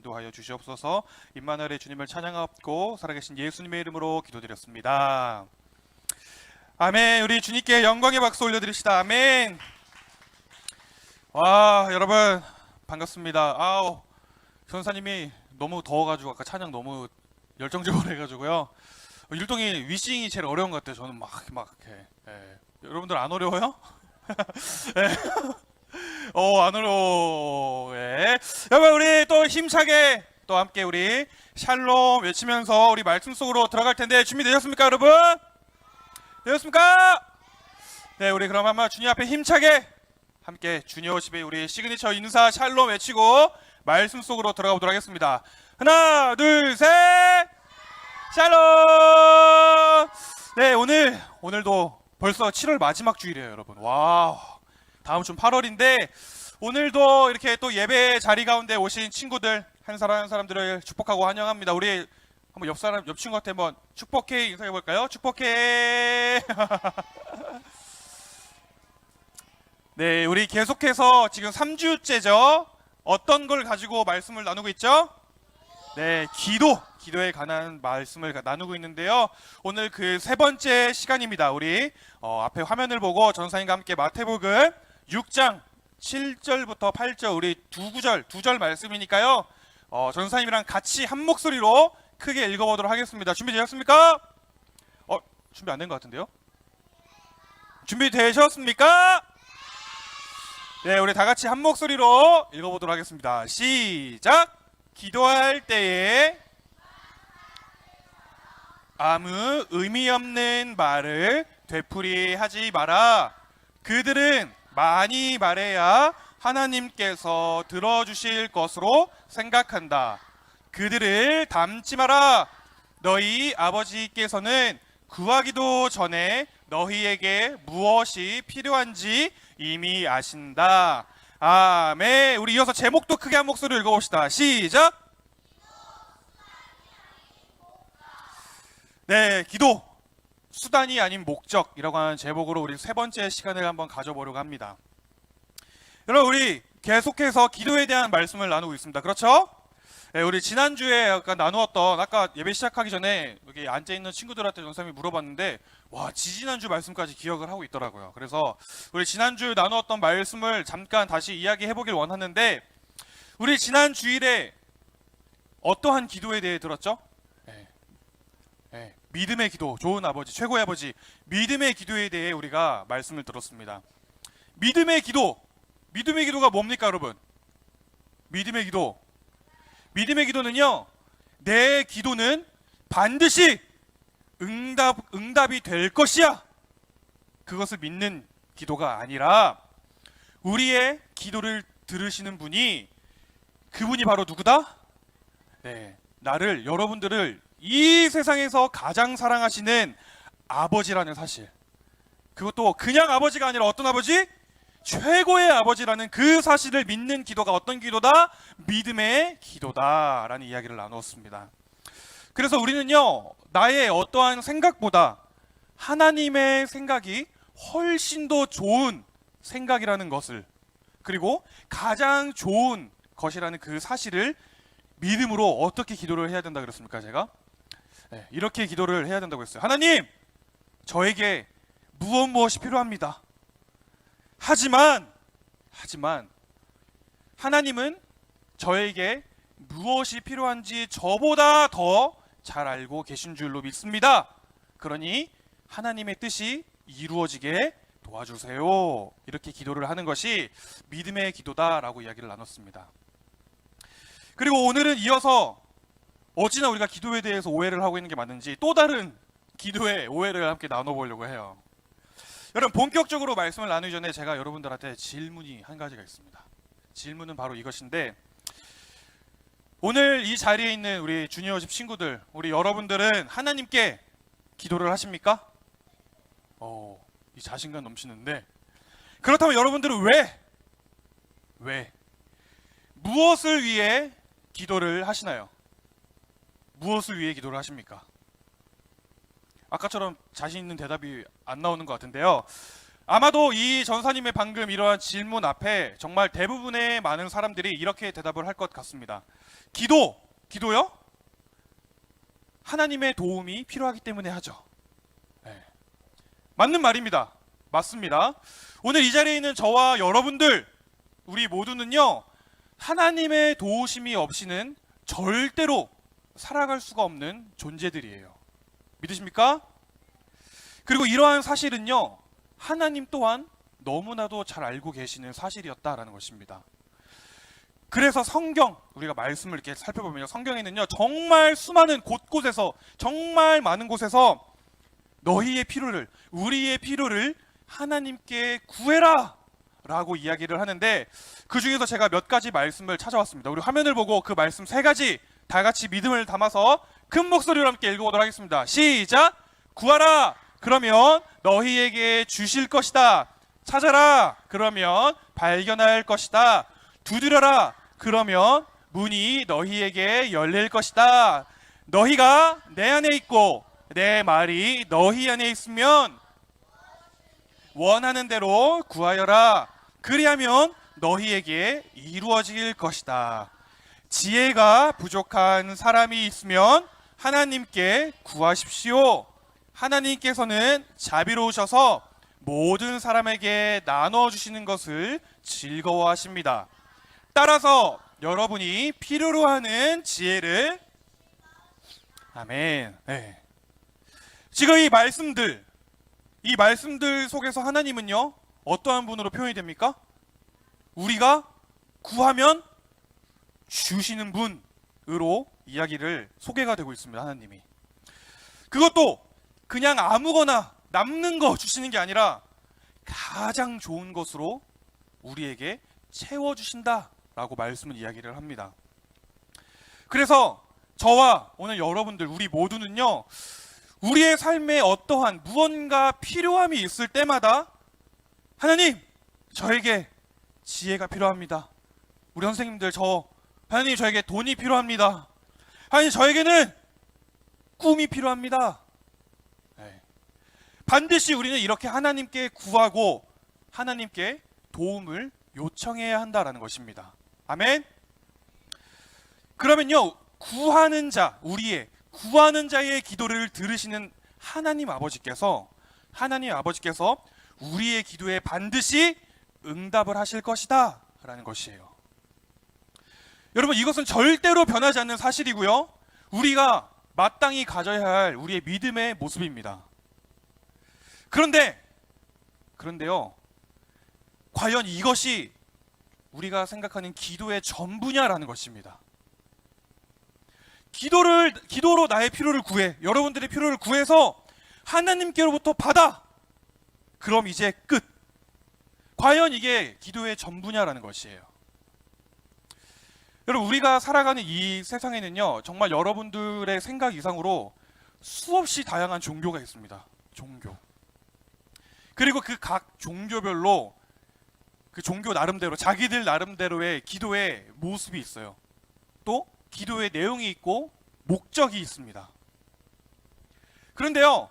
인도하여 주시옵소서. 임마누엘의 주님을 찬양하고 살아계신 예수님의 이름으로 기도드렸습니다. 아멘. 우리 주님께 영광의 박수 올려드립시다. 아멘. 와, 여러분 반갑습니다. 아우, 전사님이 너무 더워가지고 아까 찬양 너무 열정적으로 해가지고요. 율동이 위싱이 제일 어려운 것 같아요. 저는 막 이렇게. 여러분들 안 어려워요? 안 어려워. 여러분, 우리 또 힘차게 또 함께 우리 샬롬 외치면서 우리 말씀 속으로 들어갈 텐데 준비되셨습니까, 여러분? 되셨습니까? 네, 우리 그럼 한번 주님 앞에 힘차게 함께 주니어 집에 우리 시그니처 인사 샬롬 외치고 말씀 속으로 들어가 보도록 하겠습니다. 하나, 둘, 셋! 샬롬! 네, 오늘도 벌써 7월 마지막 주일이에요, 여러분. 와, 다음 주 8월인데 오늘도 이렇게 또 예배 자리 가운데 오신 친구들 한 사람 한 사람들을 축복하고 환영합니다. 우리 한번 옆 친구한테 한번 축복해 인사해 볼까요? 축복해. 네, 우리 계속해서 지금 3주째죠. 어떤 걸 가지고 말씀을 나누고 있죠? 네, 기도에 관한 말씀을 나누고 있는데요. 오늘 그 세 번째 시간입니다. 우리 앞에 화면을 보고 전사님과 함께 마태복음 6장 7절부터 8절 우리 두 절 말씀이니까요. 전사님이랑 같이 한 목소리로 크게 읽어보도록 하겠습니다. 준비되셨습니까? 준비 안 된 것 같은데요? 준비되셨습니까? 네, 우리 다 같이 한 목소리로 읽어보도록 하겠습니다. 시작! 기도할 때에 아무 의미 없는 말을 되풀이하지 마라. 그들은 많이 말해야 하나님께서 들어주실 것으로 생각한다. 그들을 닮지 마라. 너희 아버지께서는 구하기도 전에 너희에게 무엇이 필요한지 이미 아신다. 아멘. 우리 이어서 제목도 크게 한 목소리로 읽어봅시다. 시작. 네, 기도 수단이 아닌 목적이라고 하는 제목으로 우리 세 번째 시간을 한번 가져보려고 합니다. 여러분, 우리 계속해서 기도에 대한 말씀을 나누고 있습니다. 그렇죠? 네, 우리 지난주에 아까 예배 시작하기 전에 여기 앉아있는 친구들한테 전사님이 물어봤는데 와, 지지난주 말씀까지 기억을 하고 있더라고요. 그래서 우리 지난주 나누었던 말씀을 잠깐 다시 이야기해보길 원하는데, 우리 지난 주일에 어떠한 기도에 대해 들었죠? 믿음의 기도, 좋은 아버지, 최고의 아버지, 믿음의 기도에 대해 우리가 말씀을 들었습니다. 믿음의 기도가 뭡니까, 여러분? 믿음의 기도는요, 내 기도는 반드시 응답이 될 것이야. 그것을 믿는 기도가 아니라 우리의 기도를 들으시는 분이, 그분이 바로 누구다? 네, 여러분들을 이 세상에서 가장 사랑하시는 아버지라는 사실, 그것도 그냥 아버지가 아니라 어떤 아버지? 최고의 아버지라는 그 사실을 믿는 기도가 어떤 기도다? 믿음의 기도다라는 이야기를 나누었습니다. 그래서 우리는요, 나의 어떠한 생각보다 하나님의 생각이 훨씬 더 좋은 생각이라는 것을, 그리고 가장 좋은 것이라는 그 사실을 믿음으로 어떻게 기도를 해야 된다 그랬습니까? 제가 이렇게 기도를 해야 된다고 했어요. 하나님, 저에게 무엇이 필요합니다. 하지만 하나님은 저에게 무엇이 필요한지 저보다 더 잘 알고 계신 줄로 믿습니다. 그러니 하나님의 뜻이 이루어지게 도와주세요. 이렇게 기도를 하는 것이 믿음의 기도다라고 이야기를 나눴습니다. 그리고 오늘은 이어서 어찌나 우리가 기도에 대해서 오해를 하고 있는 게 맞는지 또 다른 기도의 오해를 함께 나눠보려고 해요. 여러분, 본격적으로 말씀을 나누기 전에 제가 여러분들한테 질문이 한 가지가 있습니다. 질문은 바로 이것인데, 오늘 이 자리에 있는 우리 주니어십 친구들, 우리 여러분들은 하나님께 기도를 하십니까? 이 자신감 넘치는데, 그렇다면 여러분들은 왜 무엇을 위해 기도를 하시나요? 무엇을 위해 기도를 하십니까? 아까처럼 자신 있는 대답이 안 나오는 것 같은데요. 아마도 이 전사님의 방금 이러한 질문 앞에 정말 대부분의 많은 사람들이 이렇게 대답을 할 것 같습니다. 기도요? 하나님의 도움이 필요하기 때문에 하죠. 네. 맞는 말입니다. 맞습니다. 오늘 이 자리에 있는 저와 여러분들, 우리 모두는요, 하나님의 도우심이 없이는 절대로 살아갈 수가 없는 존재들이에요. 믿으십니까? 그리고 이러한 사실은요, 하나님 또한 너무나도 잘 알고 계시는 사실이었다라는 것입니다. 그래서 성경, 우리가 말씀을 이렇게 살펴보면요, 성경에는요, 정말 수많은 곳곳에서, 정말 많은 곳에서 너희의 필요를, 우리의 필요를 하나님께 구해라 라고 이야기를 하는데, 그 중에서 제가 몇 가지 말씀을 찾아왔습니다. 우리 화면을 보고 그 말씀 세 가지 다 같이 믿음을 담아서 큰 목소리로 함께 읽어보도록 하겠습니다. 시작! 구하라! 그러면 너희에게 주실 것이다. 찾아라! 그러면 발견할 것이다. 두드려라! 그러면 문이 너희에게 열릴 것이다. 너희가 내 안에 있고 내 말이 너희 안에 있으면 원하는 대로 구하여라. 그리하면 너희에게 이루어질 것이다. 지혜가 부족한 사람이 있으면 하나님께 구하십시오. 하나님께서는 자비로우셔서 모든 사람에게 나눠주시는 것을 즐거워하십니다. 따라서 여러분이 필요로 하는 지혜를, 아멘. 네. 지금 이 말씀들 속에서 하나님은요, 어떠한 분으로 표현이 됩니까? 우리가 구하면 주시는 분으로 이야기를 소개가 되고 있습니다. 하나님이. 그것도 그냥 아무거나 남는 거 주시는 게 아니라 가장 좋은 것으로 우리에게 채워주신다라고 말씀은 이야기를 합니다. 그래서 저와 오늘 여러분들, 우리 모두는요, 우리의 삶에 어떠한 무언가 필요함이 있을 때마다 하나님, 저에게 지혜가 필요합니다. 우리 선생님들, 하나님, 저에게 돈이 필요합니다. 하나님, 저에게는 꿈이 필요합니다. 네. 반드시 우리는 이렇게 하나님께 구하고 하나님께 도움을 요청해야 한다라는 것입니다. 아멘. 그러면요, 구하는 자, 우리의 구하는 자의 기도를 들으시는 하나님 아버지께서 우리의 기도에 반드시 응답을 하실 것이다 라는 것이에요. 여러분, 이것은 절대로 변하지 않는 사실이고요, 우리가 마땅히 가져야 할 우리의 믿음의 모습입니다. 그런데요, 과연 이것이 우리가 생각하는 기도의 전부냐라는 것입니다. 기도로 나의 필요를 구해, 여러분들의 필요를 구해서 하나님께로부터 받아. 그럼 이제 끝. 과연 이게 기도의 전부냐라는 것이에요. 여러분, 우리가 살아가는 이 세상에는요, 정말 여러분들의 생각 이상으로 수없이 다양한 종교가 있습니다. 종교. 그리고 그 각 종교별로 그 종교 나름대로, 자기들 나름대로의 기도의 모습이 있어요. 또 기도의 내용이 있고 목적이 있습니다. 그런데요,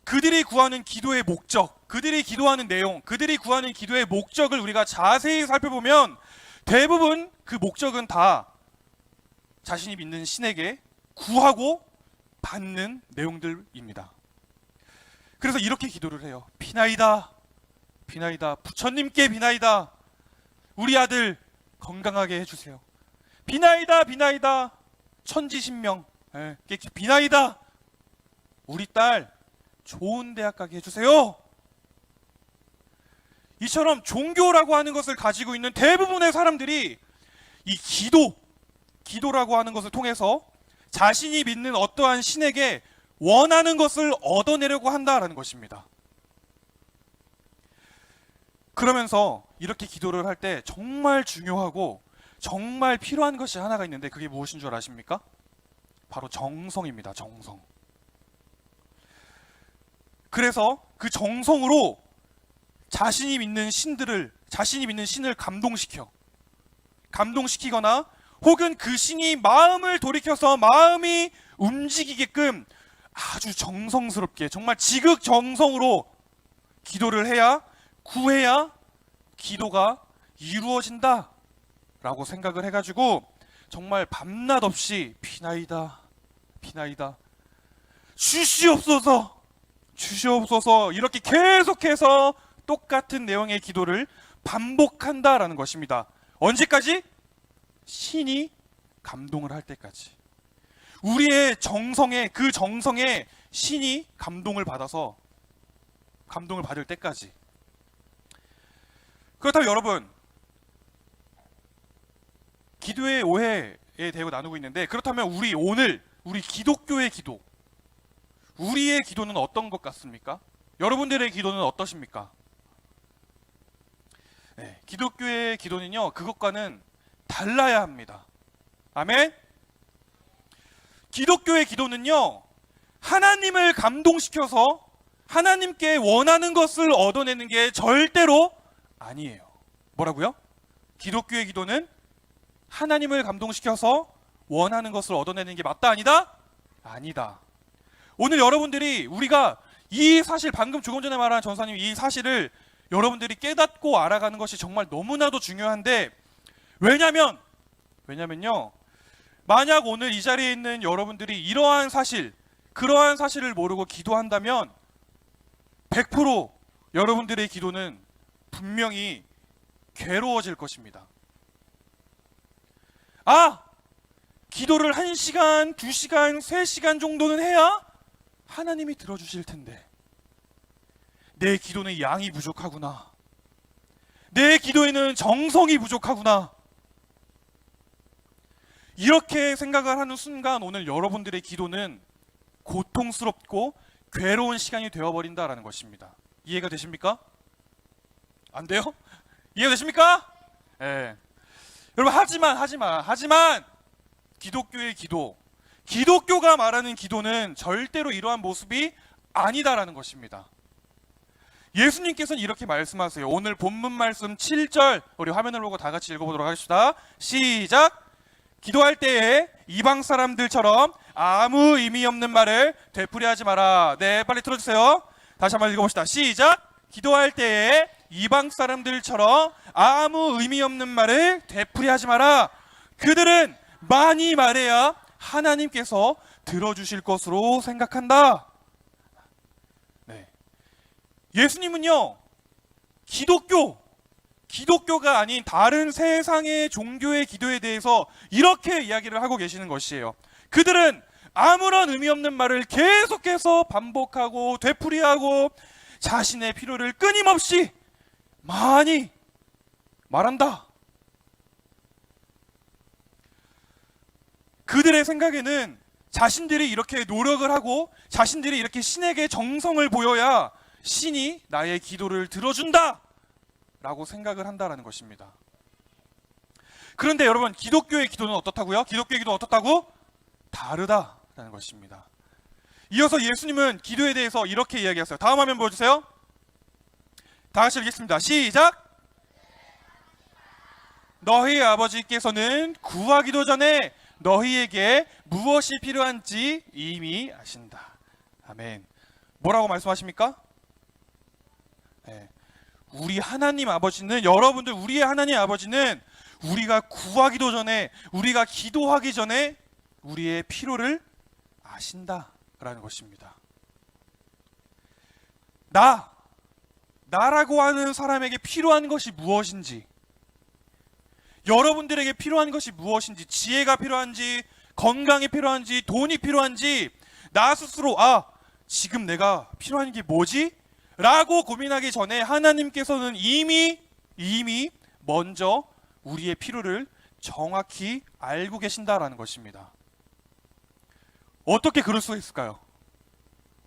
그들이 구하는 기도의 목적, 그들이 기도하는 내용, 그들이 구하는 기도의 목적을 우리가 자세히 살펴보면 대부분 그 목적은 다 자신이 믿는 신에게 구하고 받는 내용들입니다. 그래서 이렇게 기도를 해요. 비나이다, 비나이다, 부처님께 비나이다, 우리 아들 건강하게 해주세요. 비나이다, 비나이다, 천지신명, 비나이다, 우리 딸 좋은 대학 가게 해주세요. 이처럼 종교라고 하는 것을 가지고 있는 대부분의 사람들이 이 기도라고 하는 것을 통해서 자신이 믿는 어떠한 신에게 원하는 것을 얻어내려고 한다라는 것입니다. 그러면서 이렇게 기도를 할 때 정말 중요하고 정말 필요한 것이 하나가 있는데, 그게 무엇인 줄 아십니까? 바로 정성입니다. 정성. 그래서 그 정성으로 자신이 믿는 신을 감동시키거나 혹은 그 신이 마음을 돌이켜서 마음이 움직이게끔 아주 정성스럽게, 정말 지극정성으로 기도를 해야 구해야 기도가 이루어진다 라고 생각을 해가지고 정말 밤낮 없이 피나이다 피나이다 주시옵소서 주시옵소서 이렇게 계속해서 똑같은 내용의 기도를 반복한다라는 것입니다. 언제까지? 신이 감동을 할 때까지. 우리의 정성에, 그 정성에 신이 감동을 받아서 감동을 받을 때까지. 그렇다면 여러분, 기도의 오해에 대해 나누고 있는데, 그렇다면 우리 기독교의 기도, 우리의 기도는 어떤 것 같습니까? 여러분들의 기도는 어떠십니까? 네, 기독교의 기도는요, 그것과는 달라야 합니다. 아멘? 기독교의 기도는요, 하나님을 감동시켜서 하나님께 원하는 것을 얻어내는 게 절대로 아니에요. 뭐라고요? 기독교의 기도는 하나님을 감동시켜서 원하는 것을 얻어내는 게 맞다 아니다? 아니다. 오늘 여러분들이 우리가 이 사실, 방금 조금 전에 말한 전사님 이 사실을 여러분들이 깨닫고 알아가는 것이 정말 너무나도 중요한데, 왜냐면요, 만약 오늘 이 자리에 있는 여러분들이 이러한 사실, 그러한 사실을 모르고 기도한다면 100% 여러분들의 기도는 분명히 괴로워질 것입니다. 기도를 1시간, 2시간, 3시간 정도는 해야 하나님이 들어주실 텐데 내 기도는 양이 부족하구나, 내 기도에는 정성이 부족하구나, 이렇게 생각을 하는 순간 오늘 여러분들의 기도는 고통스럽고 괴로운 시간이 되어버린다라는 것입니다. 이해가 되십니까? 안 돼요? 이해가 되십니까? 예. 여러분, 하지만 기독교의 기도, 기독교가 말하는 기도는 절대로 이러한 모습이 아니다라는 것입니다. 예수님께서는 이렇게 말씀하세요. 오늘 본문 말씀 7절, 우리 화면을 보고 다 같이 읽어보도록 하겠습니다. 시작! 기도할 때에 이방 사람들처럼 아무 의미 없는 말을 되풀이하지 마라. 네, 빨리 틀어주세요. 다시 한번 읽어봅시다. 시작! 기도할 때에 이방 사람들처럼 아무 의미 없는 말을 되풀이하지 마라. 그들은 많이 말해야 하나님께서 들어주실 것으로 생각한다. 네. 예수님은요, 기독교가 아닌 다른 세상의 종교의 기도에 대해서 이렇게 이야기를 하고 계시는 것이에요. 그들은 아무런 의미 없는 말을 계속해서 반복하고 되풀이하고 자신의 필요를 끊임없이 많이 말한다. 그들의 생각에는 자신들이 이렇게 노력을 하고 자신들이 이렇게 신에게 정성을 보여야 신이 나의 기도를 들어준다 라고 생각을 한다는 것입니다. 그런데 여러분, 기독교의 기도는 어떻다고요? 기독교의 기도는 어떻다고? 다르다라는 것입니다. 이어서 예수님은 기도에 대해서 이렇게 이야기했어요. 다음 화면 보여주세요. 다 같이 읽겠습니다. 시작! 너희 아버지께서는 구하기도 전에 너희에게 무엇이 필요한지 이미 아신다. 아멘. 뭐라고 말씀하십니까? 네. 우리 하나님 아버지는, 여러분들, 우리의 하나님 아버지는 우리가 구하기도 전에, 우리가 기도하기 전에 우리의 필요를 아신다라는 것입니다. 나라고 하는 사람에게 필요한 것이 무엇인지, 여러분들에게 필요한 것이 무엇인지, 지혜가 필요한지, 건강이 필요한지, 돈이 필요한지, 나 스스로 지금 내가 필요한 게 뭐지? 라고 고민하기 전에 하나님께서는 이미 먼저 우리의 필요를 정확히 알고 계신다라는 것입니다. 어떻게 그럴 수가 있을까요?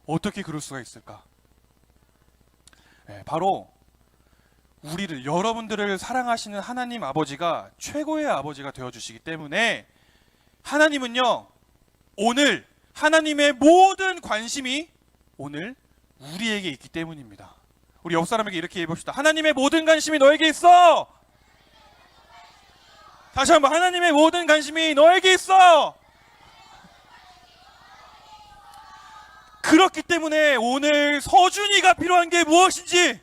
어떻게 그럴 수가 있을까? 네, 바로 여러분들을 사랑하시는 하나님 아버지가 최고의 아버지가 되어주시기 때문에 하나님은요, 오늘 하나님의 모든 관심이 오늘 우리에게 있기 때문입니다. 우리 옆 사람에게 이렇게 해봅시다. 하나님의 모든 관심이 너에게 있어. 다시 한번, 하나님의 모든 관심이 너에게 있어. 그렇기 때문에 오늘 서준이가 필요한 게 무엇인지,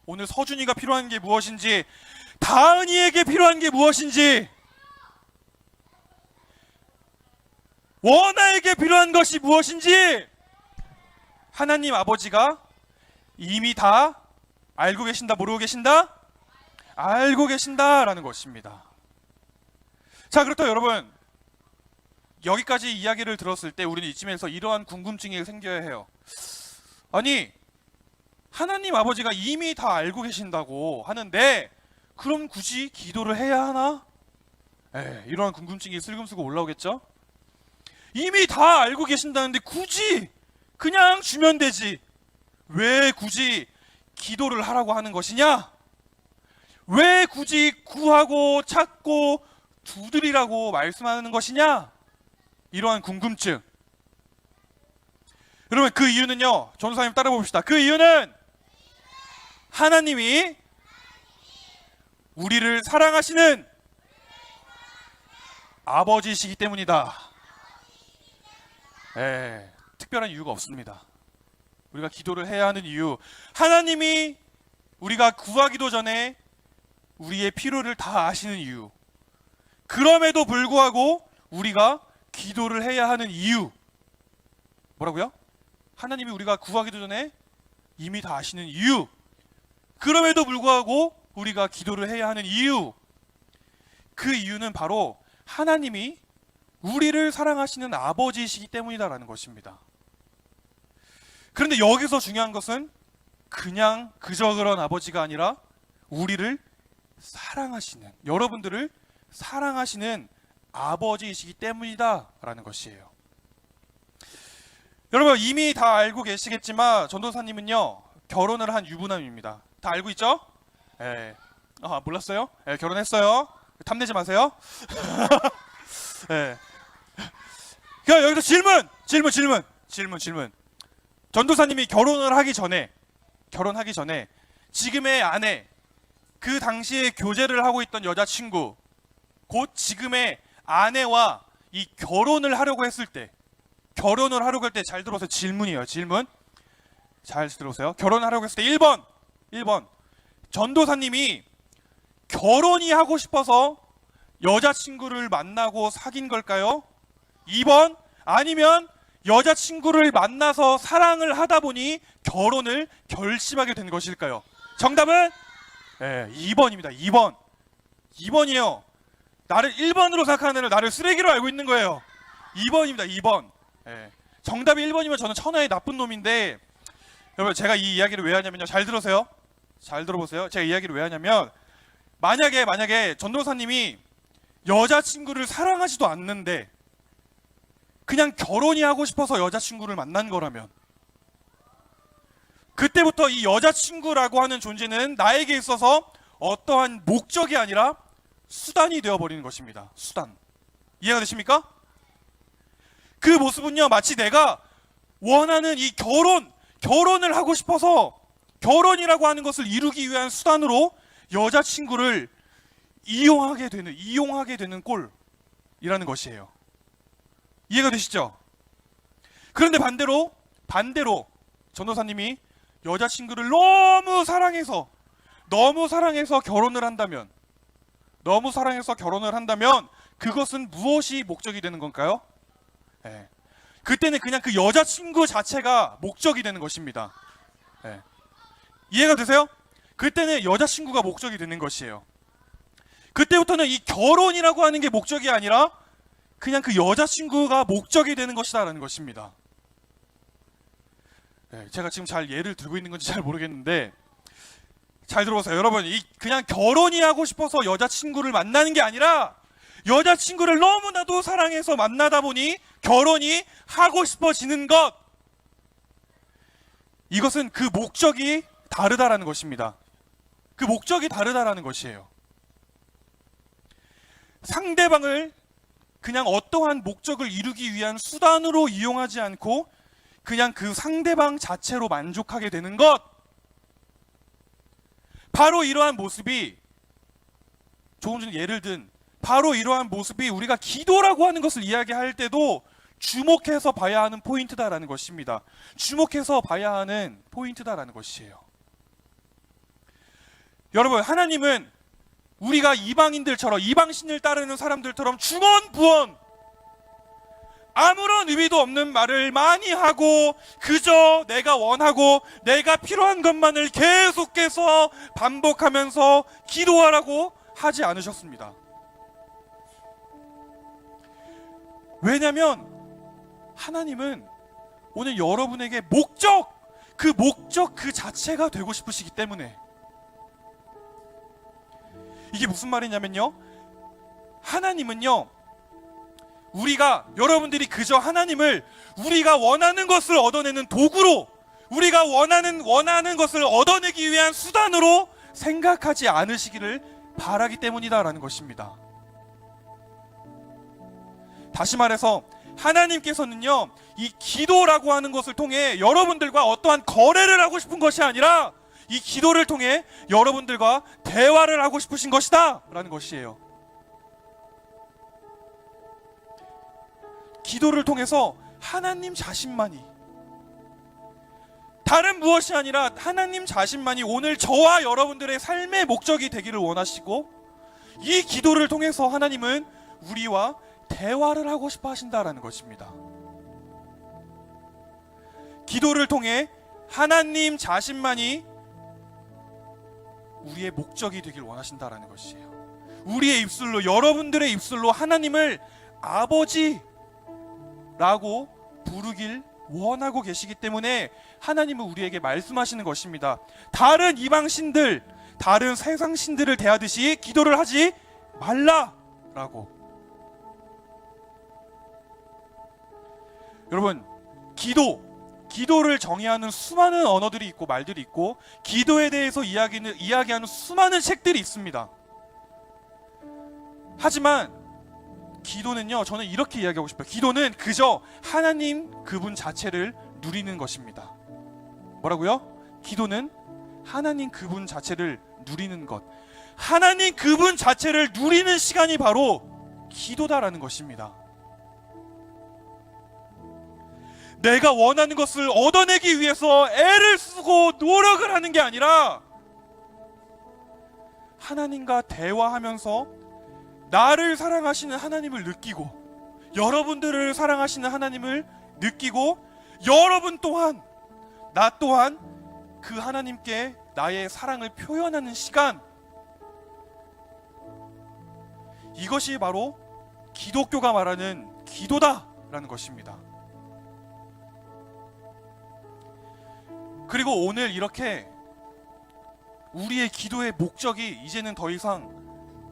오늘 서준이가 필요한 게 무엇인지, 다은이에게 필요한 게 무엇인지, 원아에게 필요한 것이 무엇인지 하나님 아버지가 이미 다 알고 계신다, 모르고 계신다? 알고 계신다라는 것입니다. 자, 그렇다면 여러분, 여기까지 이야기를 들었을 때 우리는 이쯤에서 이러한 궁금증이 생겨야 해요. 아니, 하나님 아버지가 이미 다 알고 계신다고 하는데 그럼 굳이 기도를 해야 하나? 이러한 궁금증이 슬금슬금 올라오겠죠? 이미 다 알고 계신다는데 굳이 그냥 주면 되지, 왜 굳이 기도를 하라고 하는 것이냐? 왜 굳이 구하고 찾고 두드리라고 말씀하는 것이냐? 이러한 궁금증. 여러분, 그 이유는요, 전도사님 따라 봅시다. 그 이유는 하나님이 우리를 사랑하시는 아버지이시기 때문이다. 특별한 이유가 없습니다. 우리가 기도를 해야 하는 이유, 하나님이 우리가 구하기도 전에 우리의 필요를 다 아시는 이유, 그럼에도 불구하고 우리가 기도를 해야 하는 이유. 뭐라고요? 하나님이 우리가 구하기도 전에 이미 다 아시는 이유, 그럼에도 불구하고 우리가 기도를 해야 하는 이유. 그 이유는 바로 하나님이 우리를 사랑하시는 아버지이시기 때문이다라는 것입니다. 그런데 여기서 중요한 것은 그냥 그저 그런 아버지가 아니라 우리를 사랑하시는, 여러분들을 사랑하시는 아버지이시기 때문이다라는 것이에요. 여러분, 이미 다 알고 계시겠지만 전도사님은요, 결혼을 한 유부남입니다. 다 알고 있죠? 몰랐어요? 결혼했어요. 탐내지 마세요. 그러니까 여기서 질문. 전도사님이 결혼하기 전에 지금의 아내, 그 당시에 교제를 하고 있던 여자친구, 곧 지금의 아내와 이 결혼을 하려고 했을 때 잘 들어보세요. 질문이에요. 질문. 잘 들어보세요. 결혼하려고 했을 때 1번 전도사님이 결혼이 하고 싶어서 여자친구를 만나고 사귄 걸까요? 2번, 아니면 여자친구를 만나서 사랑을 하다 보니 결혼을 결심하게 된 것일까요? 정답은 2번입니다. 2번이에요. 나를 1번으로 생각하는 애를 나를 쓰레기로 알고 있는 거예요. 2번입니다. 2번. 정답이 1번이면 저는 천하의 나쁜 놈인데, 여러분, 제가 이 이야기를 왜 하냐면요, 잘 들으세요. 잘 들어보세요. 제가 이 이야기를 왜 하냐면, 만약에 전도사님이 여자친구를 사랑하지도 않는데 그냥 결혼이 하고 싶어서 여자친구를 만난 거라면, 그때부터 이 여자친구라고 하는 존재는 나에게 있어서 어떠한 목적이 아니라 수단이 되어버리는 것입니다. 수단. 이해가 되십니까? 그 모습은요, 마치 내가 원하는 이 결혼을 하고 싶어서 결혼이라고 하는 것을 이루기 위한 수단으로 여자친구를 이용하게 되는 꼴이라는 것이에요. 이해가 되시죠? 그런데 반대로 전도사님이 여자친구를 너무 사랑해서 결혼을 한다면 그것은 무엇이 목적이 되는 건가요? 그때는 그냥 그 여자친구 자체가 목적이 되는 것입니다. 이해가 되세요? 그때는 여자친구가 목적이 되는 것이에요. 그때부터는 이 결혼이라고 하는 게 목적이 아니라 그냥 그 여자친구가 목적이 되는 것이다라는 것입니다. 제가 지금 잘 예를 들고 있는 건지 잘 모르겠는데, 잘 들어보세요. 여러분, 그냥 결혼이 하고 싶어서 여자친구를 만나는 게 아니라 여자친구를 너무나도 사랑해서 만나다 보니 결혼이 하고 싶어지는 것, 이것은 그 목적이 다르다라는 것입니다. 그 목적이 다르다라는 것이에요. 상대방을 그냥 어떠한 목적을 이루기 위한 수단으로 이용하지 않고 그냥 그 상대방 자체로 만족하게 되는 것, 바로 이러한 모습이, 조금 전에 예를 든 바로 이러한 모습이 우리가 기도라고 하는 것을 이야기할 때도 주목해서 봐야 하는 포인트다라는 것입니다. 주목해서 봐야 하는 포인트다라는 것이에요. 여러분, 하나님은 우리가 이방인들처럼, 이방신을 따르는 사람들처럼 중언부언 아무런 의미도 없는 말을 많이 하고 그저 내가 원하고 내가 필요한 것만을 계속해서 반복하면서 기도하라고 하지 않으셨습니다. 왜냐하면 하나님은 오늘 여러분에게 목적 그 자체가 되고 싶으시기 때문에. 이게 무슨 말이냐면요, 하나님은요, 여러분들이 그저 하나님을 우리가 원하는 것을 얻어내는 도구로, 우리가 원하는 것을 얻어내기 위한 수단으로 생각하지 않으시기를 바라기 때문이다라는 것입니다. 다시 말해서 하나님께서는요, 이 기도라고 하는 것을 통해 여러분들과 어떠한 거래를 하고 싶은 것이 아니라 이 기도를 통해 여러분들과 대화를 하고 싶으신 것이다 라는 것이에요. 기도를 통해서 하나님 자신만이, 다른 무엇이 아니라 하나님 자신만이 오늘 저와 여러분들의 삶의 목적이 되기를 원하시고, 이 기도를 통해서 하나님은 우리와 대화를 하고 싶어 하신다라는 것입니다. 기도를 통해 하나님 자신만이 우리의 목적이 되길 원하신다라는 것이에요. 우리의 입술로, 여러분들의 입술로 하나님을 아버지라고 부르길 원하고 계시기 때문에 하나님은 우리에게 말씀하시는 것입니다. 다른 이방신들, 다른 세상신들을 대하듯이 기도를 하지 말라라고. 여러분, 기도를 정의하는 수많은 언어들이 있고 말들이 있고, 기도에 대해서 이야기하는 수많은 책들이 있습니다. 하지만 기도는요, 저는 이렇게 이야기하고 싶어요. 기도는 그저 하나님 그분 자체를 누리는 것입니다. 뭐라고요? 기도는 하나님 그분 자체를 누리는 것, 하나님 그분 자체를 누리는 시간이 바로 기도다라는 것입니다. 내가 원하는 것을 얻어내기 위해서 애를 쓰고 노력을 하는 게 아니라 하나님과 대화하면서 나를 사랑하시는 하나님을 느끼고, 여러분들을 사랑하시는 하나님을 느끼고, 여러분 또한, 나 또한 그 하나님께 나의 사랑을 표현하는 시간, 이것이 바로 기독교가 말하는 기도다라는 것입니다. 그리고 오늘 이렇게 우리의 기도의 목적이 이제는 더 이상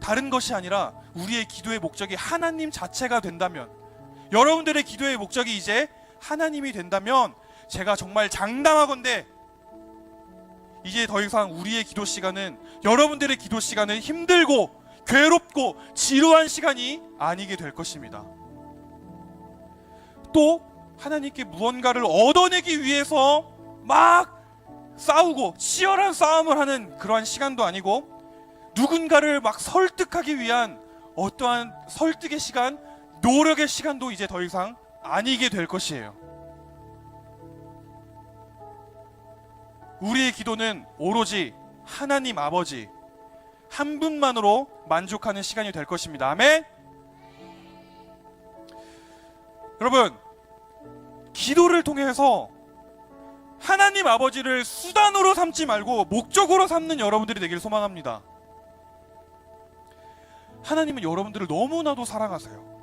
다른 것이 아니라 우리의 기도의 목적이 하나님 자체가 된다면, 여러분들의 기도의 목적이 이제 하나님이 된다면, 제가 정말 장담하건대 이제 더 이상 우리의 기도 시간은, 여러분들의 기도 시간은 힘들고 괴롭고 지루한 시간이 아니게 될 것입니다. 또 하나님께 무언가를 얻어내기 위해서 막 싸우고 치열한 싸움을 하는 그러한 시간도 아니고, 누군가를 막 설득하기 위한 어떠한 설득의 시간, 노력의 시간도 이제 더 이상 아니게 될 것이에요. 우리의 기도는 오로지 하나님 아버지 한 분만으로 만족하는 시간이 될 것입니다. 아멘. 여러분, 기도를 통해서 하나님 아버지를 수단으로 삼지 말고 목적으로 삼는 여러분들이 되길 소망합니다. 하나님은 여러분들을 너무나도 사랑하세요.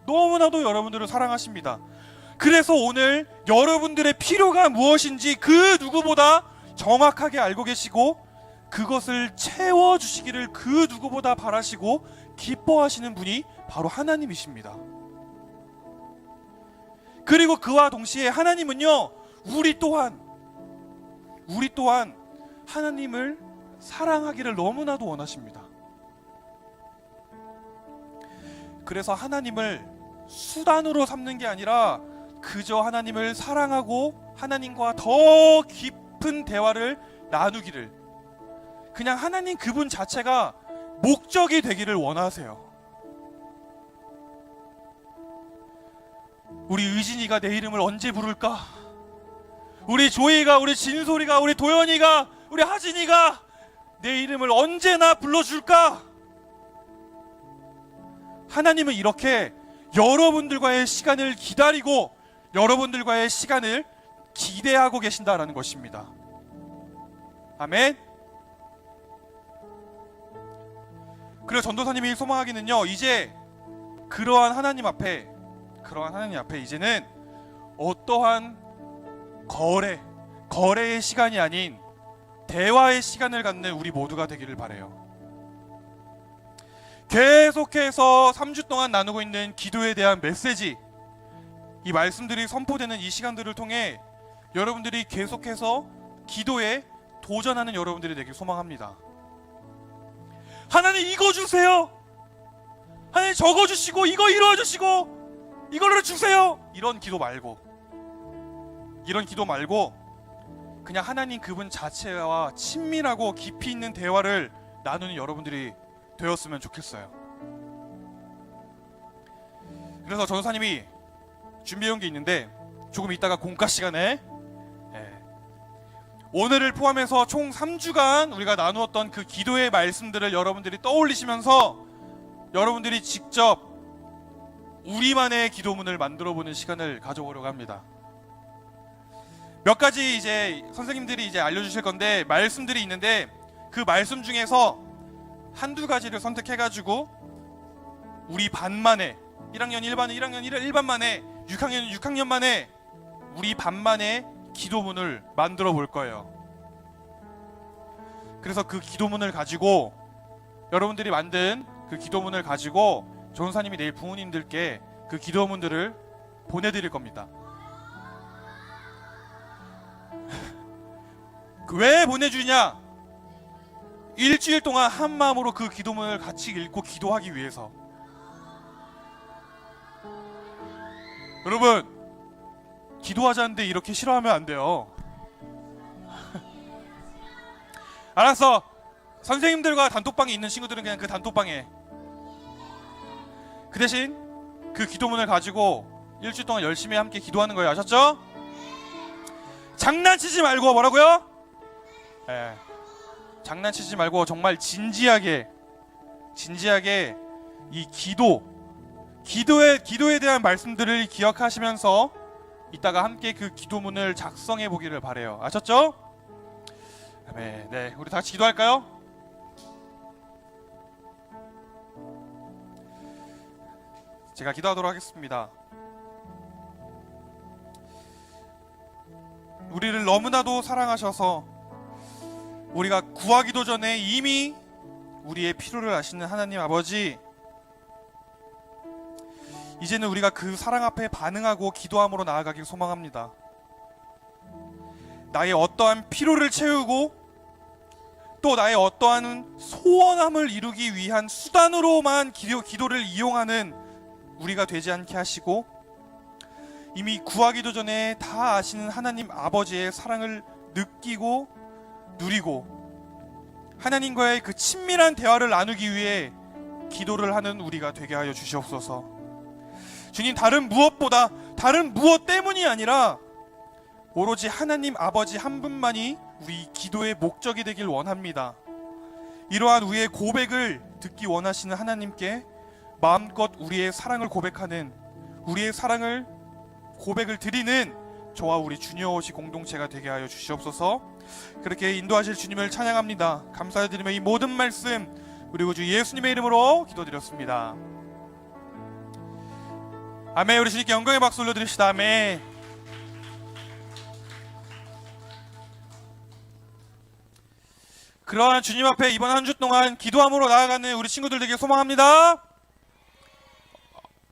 너무나도 여러분들을 사랑하십니다. 그래서 오늘 여러분들의 필요가 무엇인지 그 누구보다 정확하게 알고 계시고, 그것을 채워주시기를 그 누구보다 바라시고 기뻐하시는 분이 바로 하나님이십니다. 그리고 그와 동시에 하나님은요, 우리 또한 하나님을 사랑하기를 너무나도 원하십니다. 그래서 하나님을 수단으로 삼는 게 아니라 그저 하나님을 사랑하고 하나님과 더 깊은 대화를 나누기를, 그냥 하나님 그분 자체가 목적이 되기를 원하세요. 우리 의진이가 내 이름을 언제 부를까? 우리 조이가, 우리 진솔이가, 우리 도연이가, 우리 하진이가 내 이름을 언제나 불러줄까? 하나님은 이렇게 여러분들과의 시간을 기다리고 여러분들과의 시간을 기대하고 계신다라는 것입니다. 아멘. 그래서 전도사님이 소망하기는요, 이제 그러한 하나님 앞에 이제는 어떠한 거래의 시간이 아닌 대화의 시간을 갖는 우리 모두가 되기를 바라요. 계속해서 3주 동안 나누고 있는 기도에 대한 메시지, 이 말씀들이 선포되는 이 시간들을 통해 여러분들이 계속해서 기도에 도전하는 여러분들이 되길 소망합니다. 하나님 이거 주세요, 하나님 저거 주시고 이거 이루어 주시고 이걸로 주세요, 이런 기도 말고 그냥 하나님 그분 자체와 친밀하고 깊이 있는 대화를 나누는 여러분들이 되었으면 좋겠어요. 그래서 전도사님이 준비해온 게 있는데, 조금 이따가 공과 시간에 오늘을 포함해서 총 3주간 우리가 나누었던 그 기도의 말씀들을 여러분들이 떠올리시면서 여러분들이 직접 우리만의 기도문을 만들어보는 시간을 가져보려고 합니다. 몇 가지 이제 선생님들이 이제 알려주실 건데, 말씀들이 있는데 그 말씀 중에서 한두 가지를 선택해가지고 우리 반만에 1학년 1반에 1학년 1반만에 6학년 6학년만에 우리 반만의 기도문을 만들어 볼 거예요. 그래서 그 기도문을 가지고, 여러분들이 만든 그 기도문을 가지고 전도사님이 내일 부모님들께 그 기도문들을 보내드릴 겁니다. 왜 보내주냐? 일주일 동안 한 마음으로 그 기도문을 같이 읽고 기도하기 위해서. 여러분, 기도하자는데 이렇게 싫어하면 안 돼요. 알았어, 선생님들과 단톡방에 있는 친구들은 그냥 그 단톡방에, 그 대신 그 기도문을 가지고 일주일 동안 열심히 함께 기도하는 거예요. 아셨죠? 장난치지 말고. 뭐라고요? 장난치지 말고 정말 진지하게 이 기도에 대한 말씀들을 기억하시면서 이따가 함께 그 기도문을 작성해 보기를 바래요. 아셨죠? 네, 우리 다 같이 기도할까요? 제가 기도하도록 하겠습니다. 우리를 너무나도 사랑하셔서 우리가 구하기도 전에 이미 우리의 필요를 아시는 하나님 아버지, 이제는 우리가 그 사랑 앞에 반응하고 기도함으로 나아가길 소망합니다. 나의 어떠한 필요를 채우고 또 나의 어떠한 소원함을 이루기 위한 수단으로만 기도를 이용하는 우리가 되지 않게 하시고, 이미 구하기도 전에 다 아시는 하나님 아버지의 사랑을 느끼고 누리고 하나님과의 그 친밀한 대화를 나누기 위해 기도를 하는 우리가 되게 하여 주시옵소서. 주님, 다른 무엇 때문이 아니라 오로지 하나님 아버지 한 분만이 우리 기도의 목적이 되길 원합니다. 이러한 우리의 고백을 듣기 원하시는 하나님께 마음껏 우리의 사랑을 고백하는, 우리의 사랑을 고백을 드리는 저와 우리 주니어워시 공동체가 되게 하여 주시옵소서. 그렇게 인도하실 주님을 찬양합니다. 감사드리며 이 모든 말씀 우리 구주 예수님의 이름으로 기도드렸습니다. 아멘. 우리 주님께 영광의 박수 올려드립시다. 아멘. 그러한 주님 앞에 이번 한 주 동안 기도함으로 나아가는 우리 친구들 되길 소망합니다.